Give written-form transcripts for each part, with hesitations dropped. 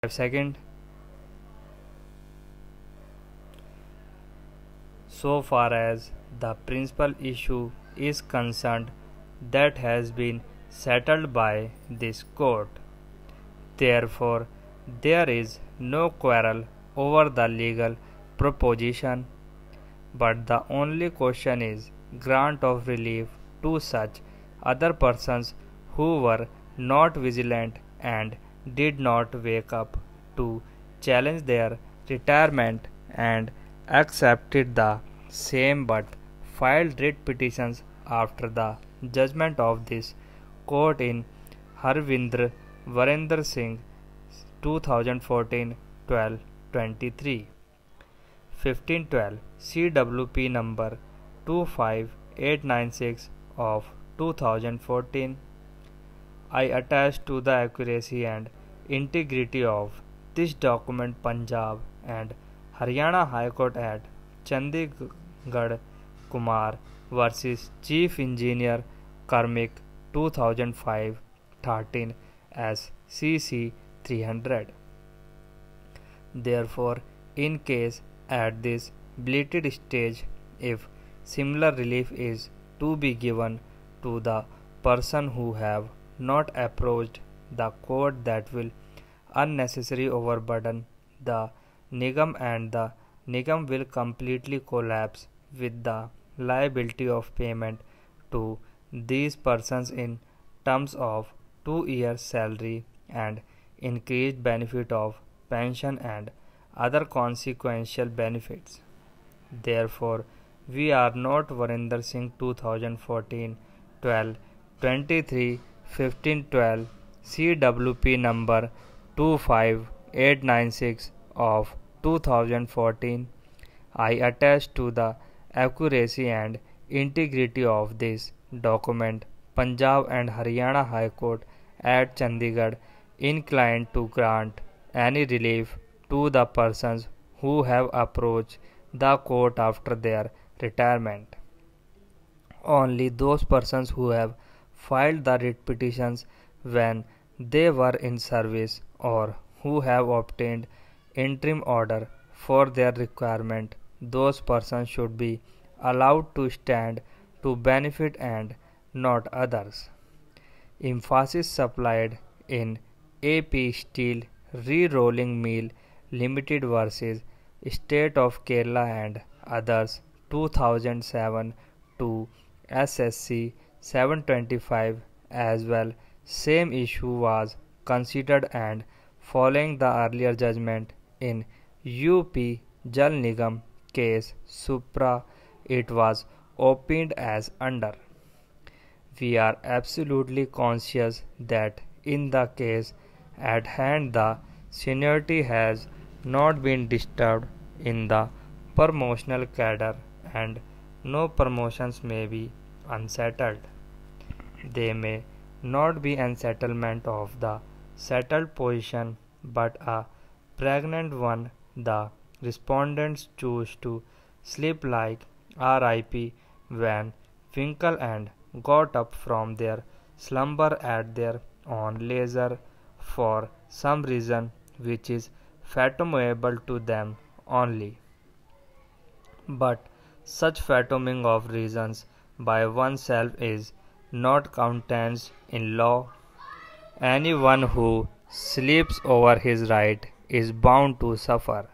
Second, so far as the principal issue is concerned, that has been settled by this court. Therefore, there is no quarrel over the legal proposition, but the only question is grant of relief to such other persons who were not vigilant and did not wake up to challenge their retirement and accepted the same but filed writ petitions after the judgment of this court in Harvinder Varinder Singh 2014-12-23. 1512 CWP number 25896 of 2014. I attach to the accuracy and integrity of this document Punjab and Haryana High Court at Chandigarh Kumar versus Chief Engineer Karmik 2005-13 as CC 300. Therefore, in case at this belated stage, if similar relief is to be given to the person who have not approached the court, that will unnecessarily overburden the Nigam, and the Nigam will completely collapse with the liability of payment to these persons in terms of 2 years salary and increased benefit of pension and other consequential benefits. Therefore, we are not Varinder Singh 2014-12-23 1512 CWP number 25896 of 2014. I attach to the accuracy and integrity of this document Punjab and Haryana High Court at Chandigarh inclined to grant any relief to the persons who have approached the court after their retirement. Only those persons who have filed the writ petitions when they were in service or who have obtained interim order for their requirement, those persons should be allowed to stand to benefit and not others. Emphasis supplied in AP Steel Re-Rolling Mill Limited versus State of Kerala and others 2007 to SSC 725 as well. Same issue was considered, and following the earlier judgment in UP Jal Nigam case Supra, it was opined as under. We are absolutely conscious that in the case at hand the seniority has not been disturbed in the promotional cadre and no promotions may be unsettled. They may not be unsettlement of the settled position but a pregnant one. The respondents choose to sleep like RIP Van Winkle and got up from their slumber at their own leisure for some reason which is fathomable to them only. But such fathoming of reasons by oneself is not countenanced in law. Anyone who sleeps over his right is bound to suffer.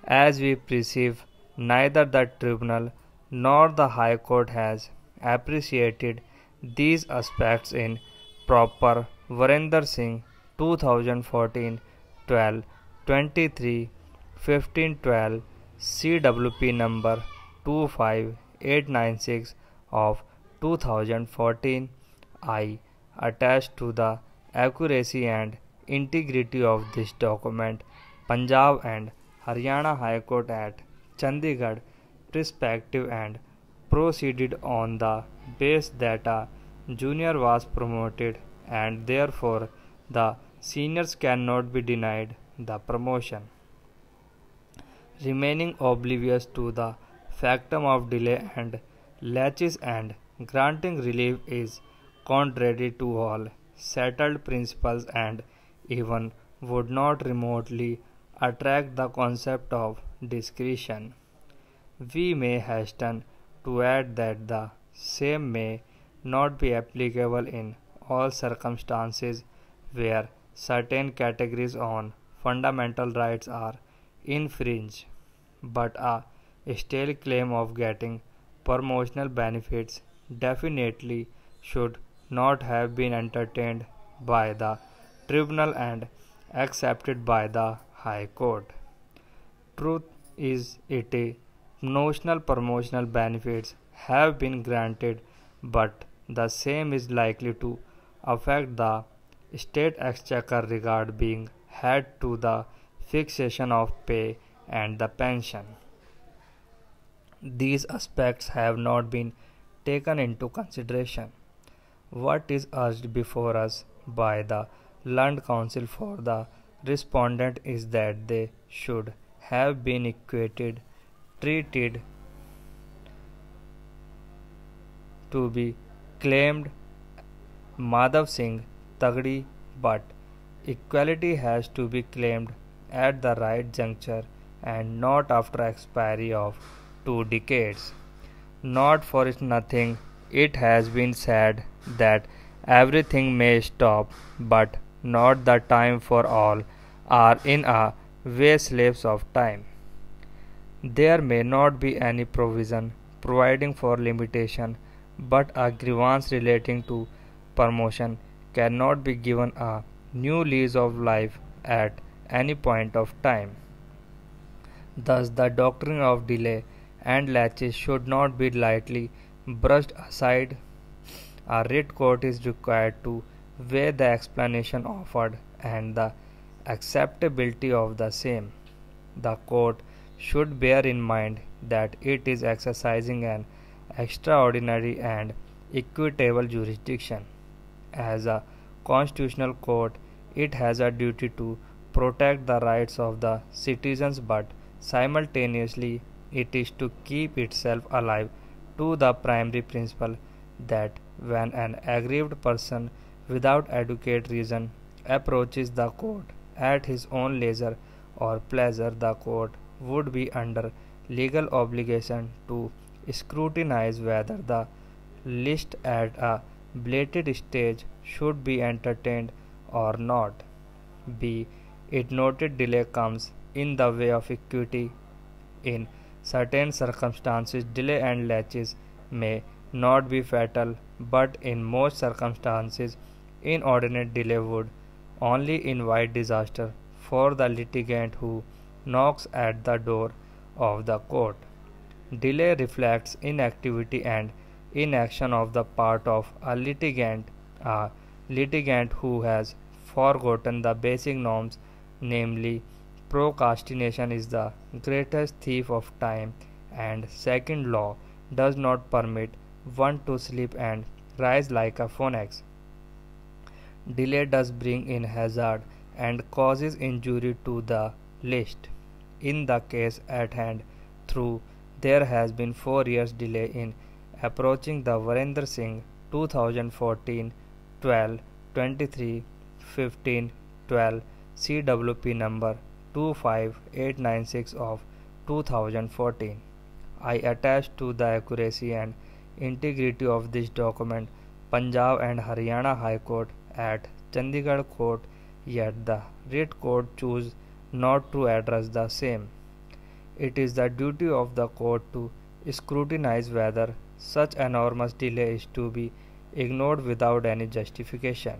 As we perceive, neither the tribunal nor the High Court has appreciated these aspects in proper Varinder Singh 2014-12-23 1512 CWP number 25896 of 2014. I attach to the accuracy and integrity of this document Punjab and Haryana High Court at Chandigarh perspective and proceeded on the base that a junior was promoted and therefore the seniors cannot be denied the promotion. Remaining oblivious to the factum of delay and laches and granting relief is contrary to all settled principles and even would not remotely attract the concept of discretion. We may hasten to add that the same may not be applicable in all circumstances where certain categories on fundamental rights are infringed, but a stale claim of getting promotional benefits definitely should not have been entertained by the tribunal and accepted by the High Court. Truth is, it notional promotional benefits have been granted, but the same is likely to affect the state exchequer regard being had to the fixation of pay and the pension. These aspects have not been taken into consideration. What is urged before us by the learned counsel for the respondent is that they should have been treated to be claimed Madhav Singh Tagdi, but equality has to be claimed at the right juncture and not after expiry of 2 decades. Not for it nothing, it has been said that everything may stop, but not the time, for all are in a way slaves of time. There may not be any provision providing for limitation, but a grievance relating to promotion cannot be given a new lease of life at any point of time. Thus, the doctrine of delay and laches should not be lightly brushed aside. A writ court is required to weigh the explanation offered and the acceptability of the same. The court should bear in mind that it is exercising an extraordinary and equitable jurisdiction. As a constitutional court, it has a duty to protect the rights of the citizens, but simultaneously it is to keep itself alive to the primary principle that when an aggrieved person without adequate reason approaches the court at his own leisure or pleasure, the court would be under legal obligation to scrutinize whether the list at a belated stage should be entertained or not. B. It noted delay comes in the way of equity. In certain circumstances, delay and laches may not be fatal, but in most circumstances, inordinate delay would only invite disaster for the litigant who knocks at the door of the court. Delay reflects inactivity and inaction of the part of a litigant who has forgotten the basic norms, namely, procrastination is the greatest thief of time, and second law does not permit one to sleep and rise like a phoenix. Delay does bring in hazard and causes injury to the list. In the case at hand, through there has been 4 years delay in approaching the Virendra Singh 2014 12 23 15 12 CWP number 25896 of 2014. I attach to the accuracy and integrity of this document Punjab and Haryana High Court at Chandigarh Court, yet the writ court choose not to address the same. It is the duty of the court to scrutinize whether such enormous delay is to be ignored without any justification.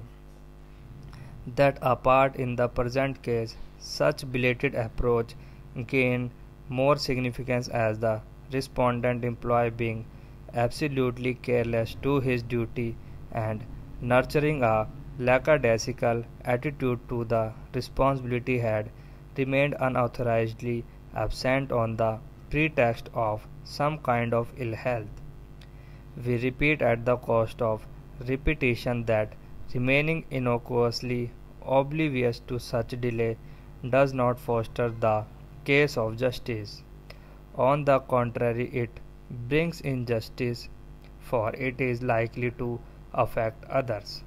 That apart in the present case, such belated approach gained more significance as the respondent employee being absolutely careless to his duty and nurturing a lackadaisical attitude to the responsibility had remained unauthorizedly absent on the pretext of some kind of ill health. We repeat at the cost of repetition that remaining innocuously oblivious to such delay does not foster the case of justice. On the contrary, it brings injustice, for it is likely to affect others.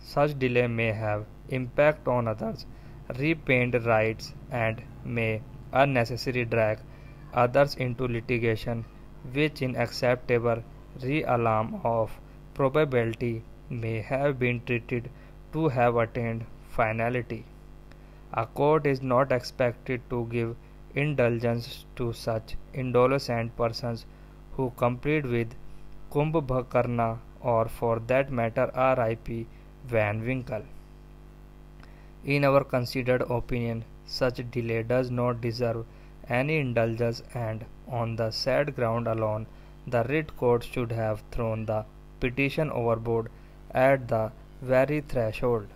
Such delay may have impact on others repaint rights and may unnecessarily drag others into litigation which in acceptable realm of probability may have been treated to have attained finality. A court is not expected to give indulgence to such adolescent persons who complete with Kumbhakarna or for that matter R.I.P. Van Winkle. In our considered opinion, such delay does not deserve any indulgence and on the said ground alone, the writ court should have thrown the petition overboard at the very threshold.